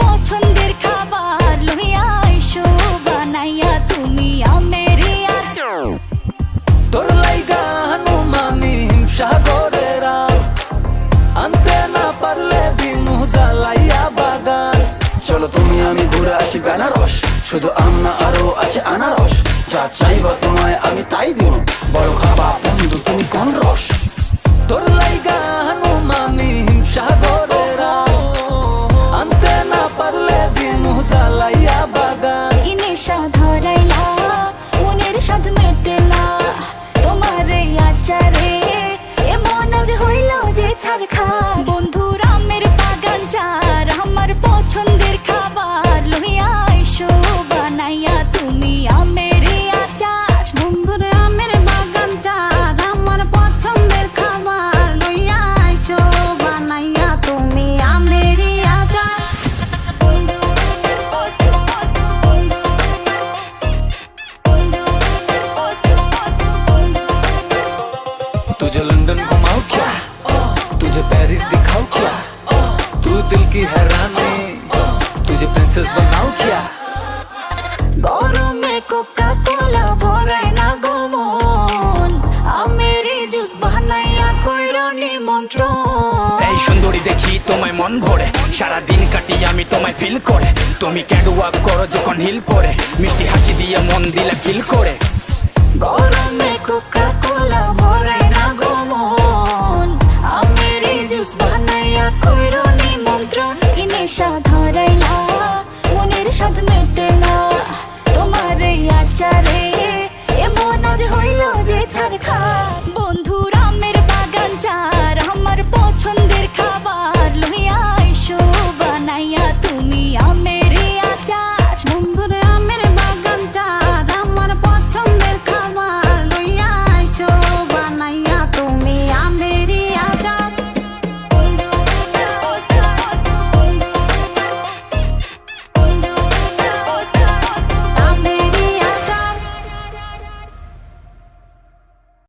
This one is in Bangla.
পছন্দের খাবার লইয়া আইসো বানাইয়া তুমি আমের আচার। তোর লাইগা হানুমানি হিমসাগরেরা আনতে না পারলে দিমু জ্বালাইয়া বাগান। চলো তুমি আমি ঘুরে আসি বেনারস, শুধু আম না আরো আছে আনারস। যা চাইবা তোমায় আমি তাই দিব, বড় খাবা বন্ধু তুমি কোন রস। তোর লাইগা হানুমানি হিমসাগরেরা আনতে না পারলে দিমু জ্বালাইয়া বাগান। কি নেশা ধরাইলা মনের স্বাদ মেটে না তোমার এই আচারে, এমন আজ হইল যে ছাড় খা। বন্ধুর আমের বাগান চার আমার পছন্দের খাবার লইয়া আইসো বানাইয়া তুমি আমের আচার। বন্ধুর আমের বাগান চাঁদ আমার পছন্দের খাবার লইয়া আইসো বানাইয়া তুমি আমের আচার। तुझे लंदन घुमाओ क्या, तुझे पेरिस दिखाओ क्या, तू दिल की हैरानी तुझे प्रिंसेस बनाओ क्या। গরমে কোকা কোলা ভরাই না গমন, আমের জুস বানাইয়া কইরো নিমন্ত্রণ। এই সুন্দরী দেখি তোমায় মন ভরে, সারা দিন কাটি আমি তোমায় ফিল করে। তুমি ক্যাটওয়াক করো যখন হিল পরে, মিষ্টি হাসি দিয়ে মন দিলা কিল করে। গরমে কোকা কোলা ভরাই না গমন, আমের জুস বানাইয়া কইরো নিমন্ত্রণ। কি নেশা ধরাইলা মনের স্বাদ মেটে না তোমার এই আচারে, এমন আজ হইল যে ছাড় খা। বন্ধু